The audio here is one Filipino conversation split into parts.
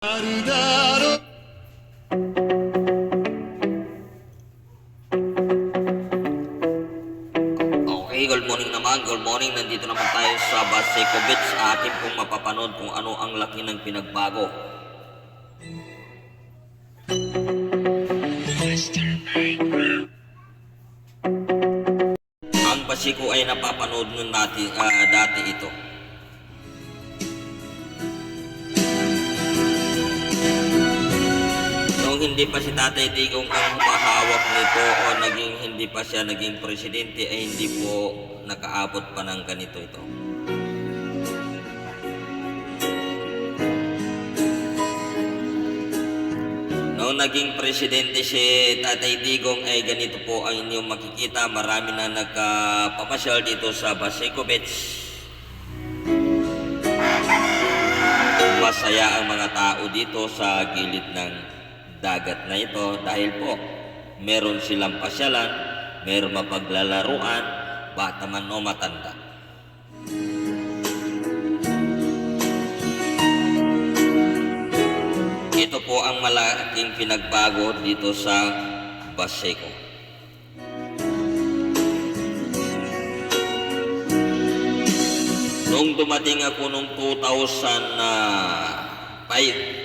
Okay, good morning naman. Good morning. Nandito naman tayo sa Baseco Beach. Atin pong mapapanood kung ano ang laki ng pinagbago. Ang Baseco ay napapanood nun dati ito. Nung hindi pa si Tatay Digong ang humahawak nito o hindi pa siya naging presidente ay hindi po nakaabot pa ng ganito ito. Nung naging presidente si Tatay Digong ay ganito po ang inyong makikita. Marami na nagpapasyal dito sa Baseco Beach. Masaya ang mga tao dito sa gilid ng dagat na ito dahil po meron silang pasyalan, meron mapaglalaruan, bata man o matanda. Ito po ang malaking pinagbago dito sa Baseco. Nung dumating ako noong 2005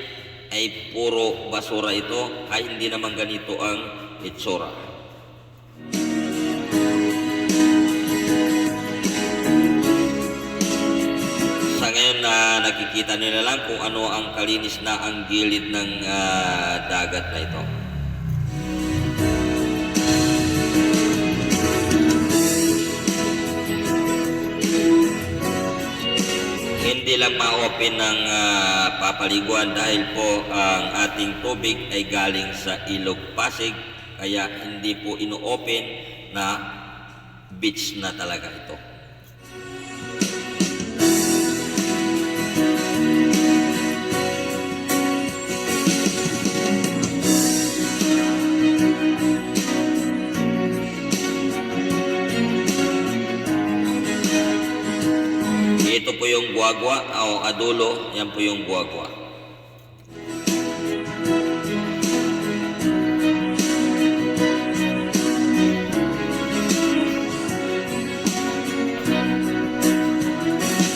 ay puro basura ito, ay hindi naman ganito ang itsura. Sa ngayon nakikita nila lang kung ano ang kalinis na ang gilid ng dagat na ito. Hindi lang ma-open ng papaliguan dahil po ang ating tubig ay galing sa Ilog Pasig, kaya hindi po ino-open na beach na talaga ito. Ito po yung guagua o adulo, yan po yung guagua.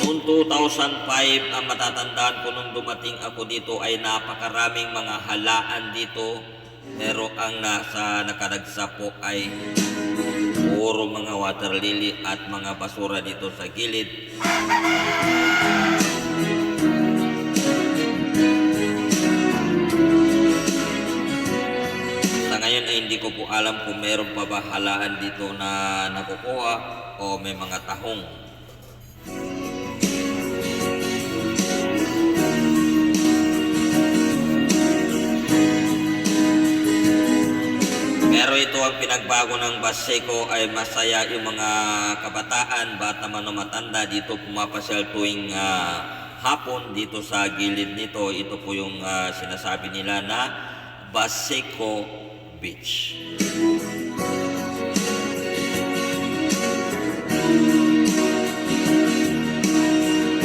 Noong 2005, ang matatandaan ko nung dumating ako dito ay napakaraming mga halaan dito, pero ang nakaragsa po ay puro mga water lily at mga basura dito sa gilid. Sa ngayon ay hindi ko po alam kung meron pa ba halaan dito na nakukuha o may mga tahong. Pero ito ang pinagbago ng Baseco ay masaya yung mga kabataan, bata man o matanda dito pumapasyal tuwing hapon dito sa gilid nito. Ito po yung sinasabi nila na Baseco Beach.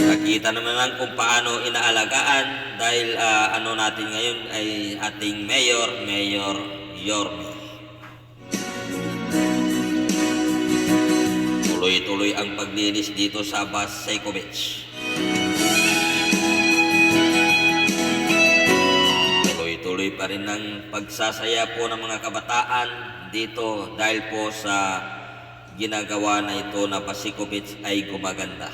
Nakita naman lang kung paano inaalagaan dahil ano natin ngayon ay ating Mayor Yorme. Tuloy-tuloy ang paglinis dito sa Baseco Beach. Tuloy-tuloy pa rin ang pagsasaya po ng mga kabataan dito dahil po sa ginagawa na ito na Baseco Beach ay gumaganda.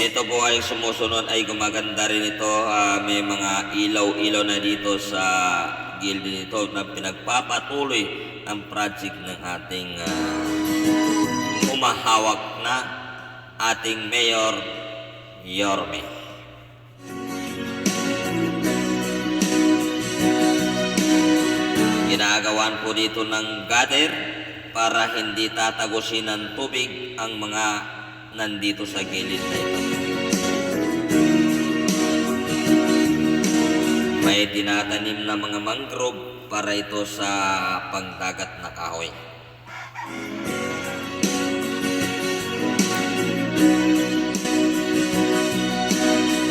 Ito po ay sumusunod ay gumaganda rin ito. May mga ilaw-ilaw na dito sa gilid nito na pinagpapatuloy ang project ng ating umahawak na ating Mayor Yorme. Ginagawan po dito ng gutter para hindi tatagusin ng tubig ang mga nandito sa gilid na ito. May tinatanim na mga mangrove para ito sa pangdagat na kahoy.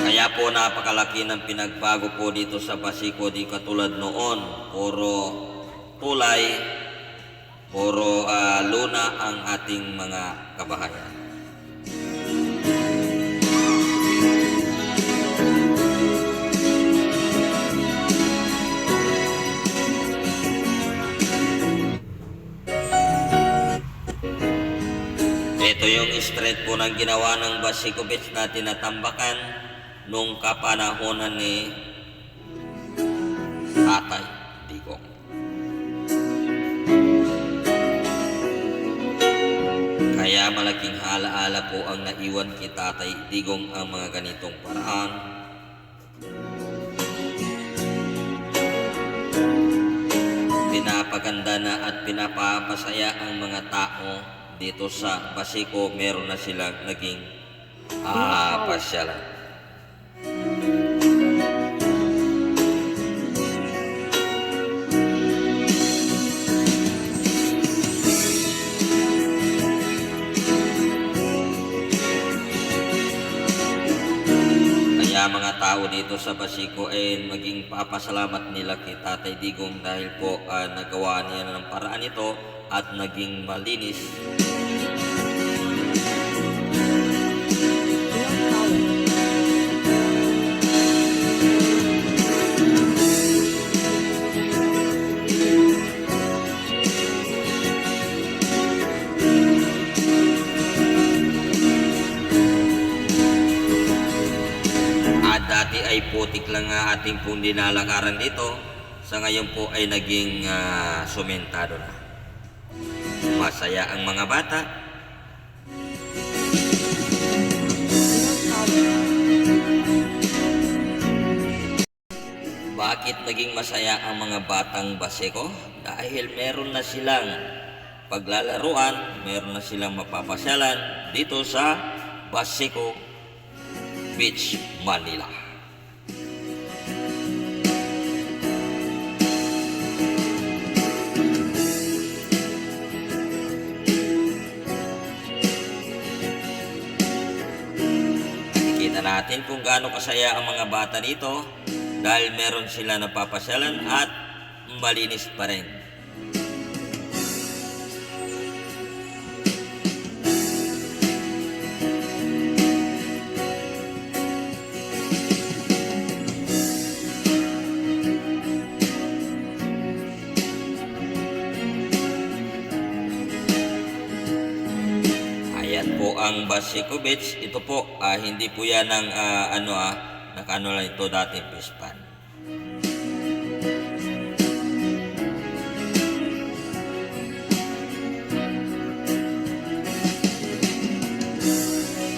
Kaya po napakalaki ng pinagbago po dito sa Basico, di katulad noon, puro tulay, puro luna ang ating mga kabahayan. Ito yung street po ng ginawa ng Basico Beach na tinatambakan nung kapanahonan ni Tatay Digong. Kaya malaking halaala po ang naiwan kay Tatay Digong ang mga ganitong paraan. Pinapaganda na at pinapapasaya ang mga tao dito sa Basico. Meron na silang naging pasyalan. Kaya mga tao dito sa Basico ay maging papasalamat nila kay Tatay Digong dahil po nagawa niya ng paraan ito at naging malinis. Dati ay putik lang ating pong dinalakaran dito. Sa ngayon po ay naging sumentado na. Masaya ang mga bata. Bakit naging masaya ang mga batang Basico? Dahil meron na silang paglalaruan, meron na silang mapapasyalan dito sa Basico Beach, Manila. Nakikita natin kung gaano kasaya ang mga bata dito dahil meron sila napapasyalan at malinis pa rin. Ayan po ang Basico Beach. Ito po, hindi po yan ng nakano lang ito dating fish pan.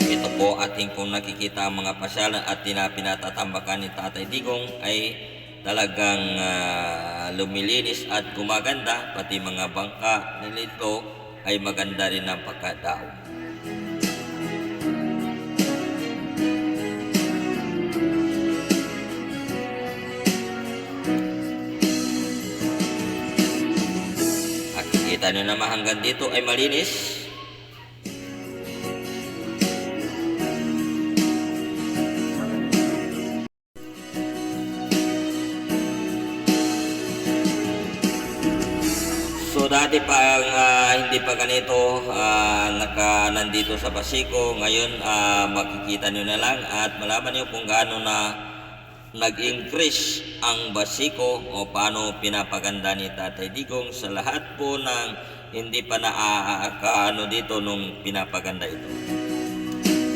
Ito po ating pong nakikita ang mga pasyalan at pinatatambakan ni Tatay Digong ay talagang lumilinis at gumaganda, pati mga bangka nilito ay maganda rin ang pagkadao. Kita nyo naman hanggang dito ay malinis. So dati pa hindi pa ganito nandito sa Basico. Ngayon makikita nyo na lang at malaman nyo kung gaano na nag-increase ang Basico o paano pinapaganda ni Tatay Digong sa lahat po ng hindi pa naakaano dito nung pinapaganda ito.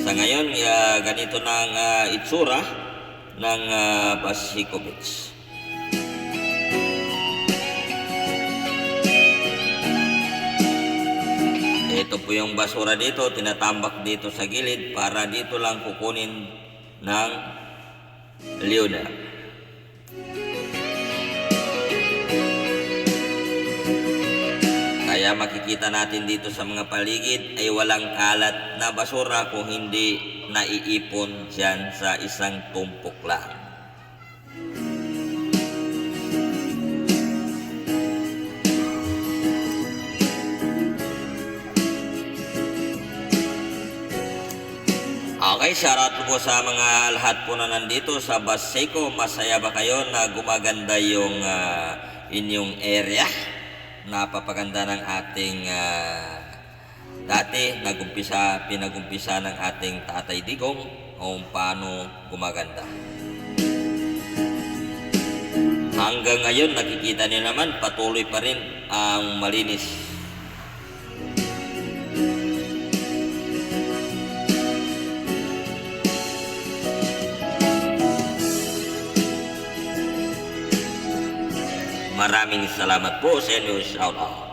Sa ngayon, ganito na ang itsura ng Basico Beach. Ito po yung basura dito, tinatambak dito sa gilid para dito lang kukunin ng Leona. Kaya makikita natin dito sa mga paligid ay walang kalat na basura kung hindi naiipon dyan sa isang tumpok lang. shoutout po sa mga lahat po na nandito sa Baseco. Masaya ba kayo na gumaganda yung inyong area? Napapaganda ng ating dati pinagumpisa ng ating Tatay Digong kung paano gumaganda. Hanggang ngayon nakikita niyo naman patuloy pa rin ang malinis. Maraming salamat po sa inyo. Shout out.